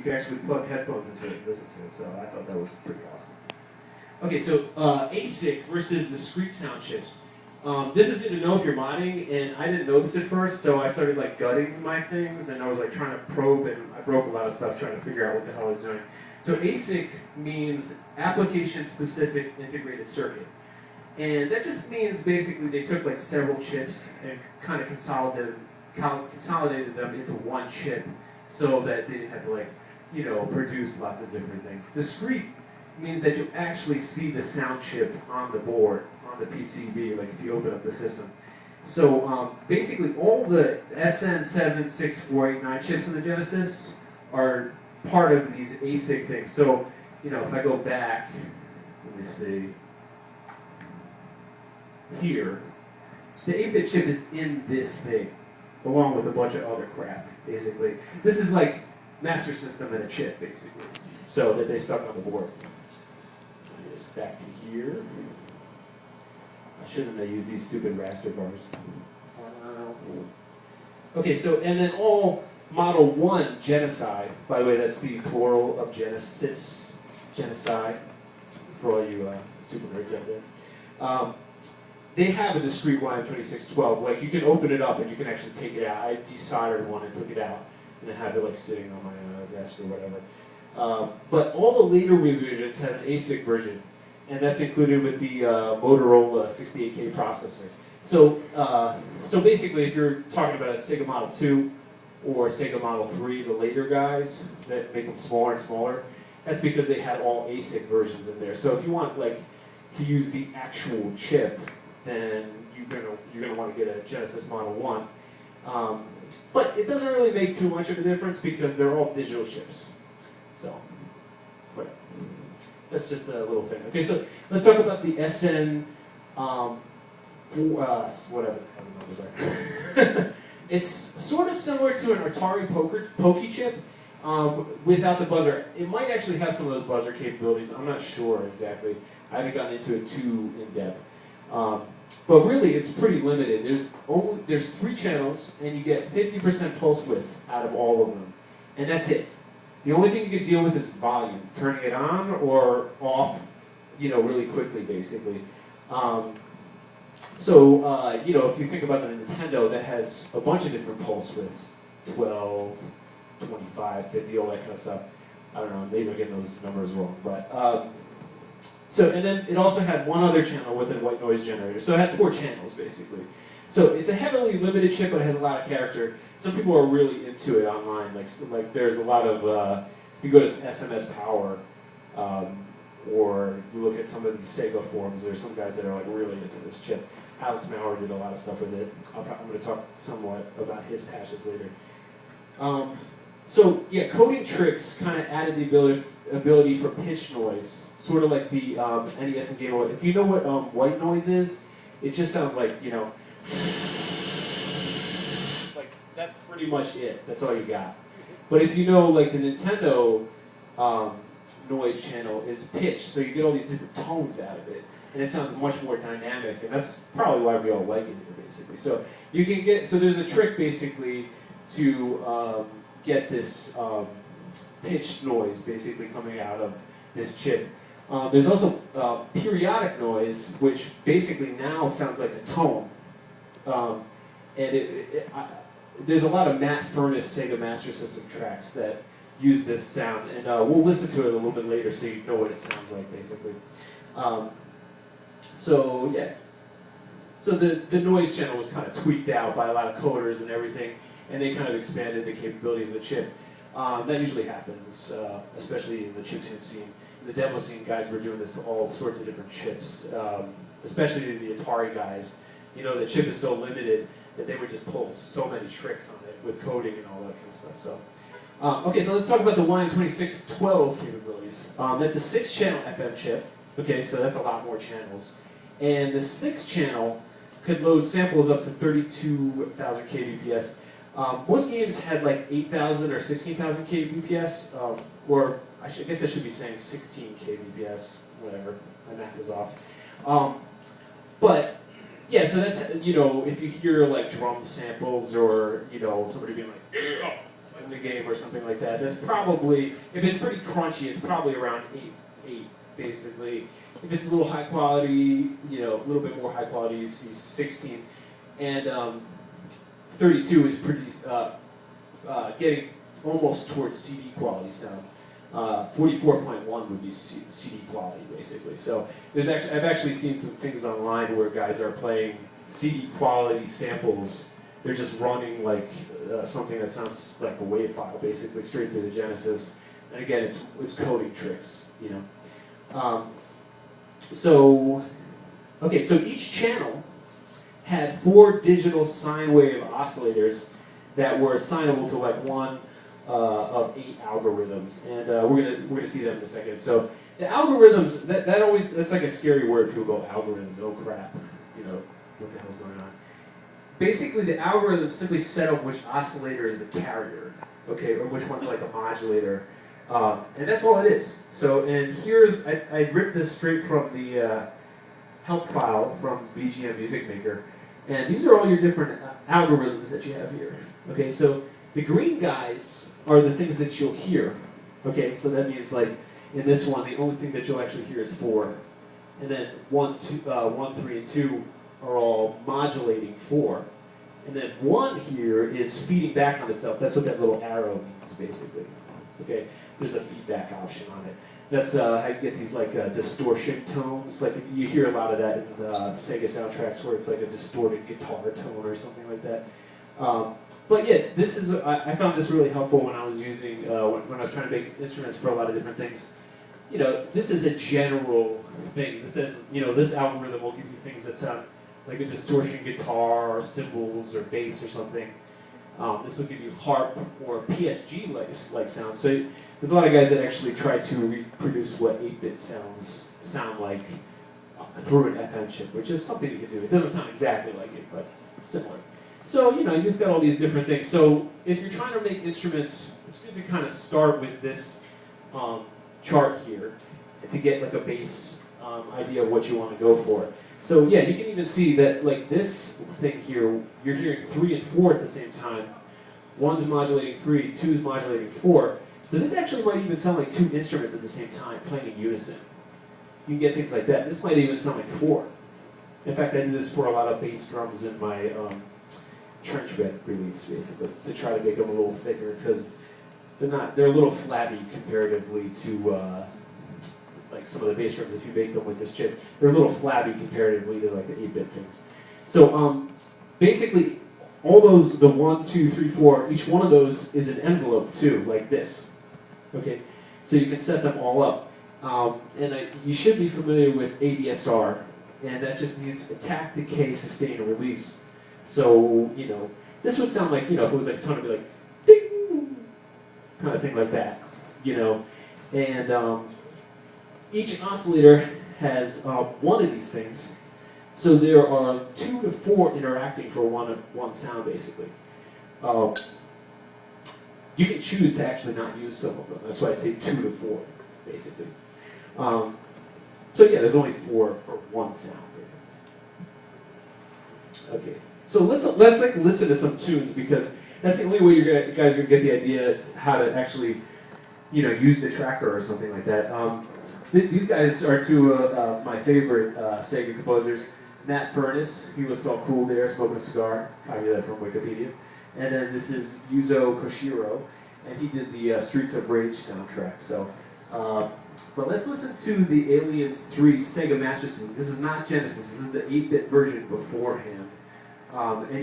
you can actually plug headphones into it and listen to it. So I thought that was pretty awesome. Okay, so ASIC versus discrete sound chips. This is good to know if you're modding, and I didn't know this at first, so I started like gutting my things, and I was like trying to probe, and I broke a lot of stuff trying to figure out what the hell I was doing. So ASIC means application-specific integrated circuit. And that just means basically they took like several chips and kind of consolidated them into one chip so that they didn't have to like, you know, produce lots of different things. Discrete means that you actually see the sound chip on the board, on the PCB, like if you open up the system. So basically all the SN7, 6, 4, 8, 9 chips in the Genesis are part of these ASIC things. So, you know, if I go back, let me see, here, the 8-bit chip is in this thing, along with a bunch of other crap, basically. This is like master system and a chip, basically, so that they stuck on the board. So just back to here. I shouldn't have used these stupid raster bars. Okay, so, and then all Model 1 genocide, by the way, that's the plural of Genesis, genocide, for all you super nerds out there. They have a discrete YM2612. Like, you can open it up and you can actually take it out. I desoldered one and took it out, and I have it like sitting on my desk or whatever. But all the later revisions have an ASIC version, and that's included with the Motorola 68K processor. So basically, if you're talking about a Sega Model 2 or Sega Model 3, the later guys that make them smaller and smaller, that's because they had all ASIC versions in there. So if you want like to use the actual chip, then you're gonna want to get a Genesis Model 1. But it doesn't really make too much of a difference because they're all digital chips. So, whatever. That's just a little thing. Okay, so let's talk about the SN, whatever the numbers are. It's sort of similar to an Atari Pokey chip without the buzzer. It might actually have some of those buzzer capabilities. I'm not sure exactly. I haven't gotten into it too in depth. But really, it's pretty limited. There's 3 channels, and you get 50% pulse width out of all of them, and that's it. The only thing you can deal with is volume, turning it on or off, you know, really quickly, basically. You know, if you think about the Nintendo, that has a bunch of different pulse widths, 12, 25, 50, all that kind of stuff. I don't know, maybe I'm getting those numbers wrong, but. And then it also had one other channel with a white noise generator. So it had 4 channels, basically. So it's a heavily limited chip, but it has a lot of character. Some people are really into it online. Like there's a lot of, you go to SMS Power, or you look at some of these Sega forums, there's some guys that are like really into this chip. Alex Maurer did a lot of stuff with it. I'm going to talk somewhat about his patches later. So yeah, coding tricks kind of added the ability for pitch noise, sort of like the NES and Game Boy. If you know what white noise is, it just sounds like, you know, like that's pretty much it. That's all you got. But if you know, like the Nintendo noise channel is pitch, so you get all these different tones out of it, and it sounds much more dynamic, and that's probably why we all like it here, basically. So you can get, so there's a trick basically to get this pitched noise basically coming out of this chip. There's also periodic noise, which basically now sounds like a tone. There's a lot of Matt Furness Sega Master System tracks that use this sound, and we'll listen to it a little bit later so you know what it sounds like, basically. So yeah, so the noise channel was kind of tweaked out by a lot of coders and everything, and they kind of expanded the capabilities of the chip. That usually happens, especially in the chiptune scene. In the demo scene, guys were doing this to all sorts of different chips, especially the Atari guys. You know, the chip is so limited that they would just pull so many tricks on it with coding and all that kind of stuff. So, okay, so let's talk about the YM2612 capabilities. That's a 6-channel FM chip. Okay, so that's a lot more channels. And the 6th channel could load samples up to 32,000 kbps. Most games had like 8,000 or 16,000 kbps, or I guess I should be saying 16 kbps, whatever, my math is off. But yeah, so that's, you know, if you hear like drum samples or, you know, somebody being like, yeah, in the game or something like that. That's probably, if it's pretty crunchy, it's probably around 8 basically. If it's a little high quality, you know, a little bit more high quality, you see 16. And 32 is pretty, getting almost towards CD quality sound. 44.1 would be CD quality, basically. So there's actually, I've actually seen some things online where guys are playing CD quality samples. They're just running like something that sounds like a WAV file, basically, straight through the Genesis. And again, it's coding tricks, you know. So each channel had 4 digital sine wave oscillators that were assignable to like one of 8 algorithms, and we're gonna see them in a second. So the algorithms, that's like a scary word. People go algorithms, oh crap, you know, what the hell's going on? Basically, the algorithm simply set up which oscillator is a carrier, okay, or which one's like a modulator, and that's all it is. So, and here's, I ripped this straight from the help file from VGM Music Maker, and these are all your different algorithms that you have here. Okay, so the green guys are the things that you'll hear. Okay, so that means like in this one, the only thing that you'll actually hear is 4, and then 1, 3, and 2 are all modulating 4, and then 1 here is feeding back on itself. That's what that little arrow means, basically. Okay, there's a feedback option on it. That's how you get these like distortion tones. Like you hear a lot of that in Sega soundtracks where it's like a distorted guitar tone or something like that. But yeah, this is I found this really helpful when I was using when I was trying to make instruments for a lot of different things. You know, this is a general thing. This says, you know, this algorithm will give you things that sound like a distortion guitar or cymbals or bass or something. This will give you harp or PSG-like sounds. So there's a lot of guys that actually try to reproduce what 8-bit sounds sound like through an FM chip, which is something you can do. It doesn't sound exactly like it, but it's similar. So, you know, you just got all these different things. So if you're trying to make instruments, it's good to kind of start with this chart here to get like a base idea of what you want to go for. So yeah, you can even see that like this thing here, you're hearing 3 and 4 at the same time. 1's modulating 3, 2's modulating 4. So this actually might even sound like 2 instruments at the same time playing in unison. You can get things like that. This might even sound like 4. In fact, I do this for a lot of bass drums in my trench bed release, basically, to try to make them a little thicker, because they're a little flabby comparatively to like some of the bass drums. If you make them with this chip, they're a little flabby comparatively to like the 8-bit things. So basically, all those, the 1, 2, 3, 4, each one of those is an envelope too, like this. Okay, so you can set them all up, and you should be familiar with ADSR, and that just means attack, decay, sustain, and release. So, you know, this would sound like, you know, if it was like a tone, it'd be like, ding, kind of thing like that, you know. And each oscillator has one of these things. So there are 2 to 4 interacting for one sound, basically. You can choose to actually not use some of them. That's why I say 2 to 4, basically. So yeah, there's only 4 for one sound. Okay. So let's like listen to some tunes, because that's the only way you guys are gonna get the idea of how to actually, you know, use the tracker or something like that. These guys are 2 of my favorite Sega composers. Nat Furnace, he looks all cool there, smoking a cigar. Copy that from Wikipedia. And then this is Yuzo Koshiro, and he did the Streets of Rage soundtrack. So, but let's listen to the Aliens 3 Sega Master System. This is not Genesis. This is the 8-bit version beforehand. And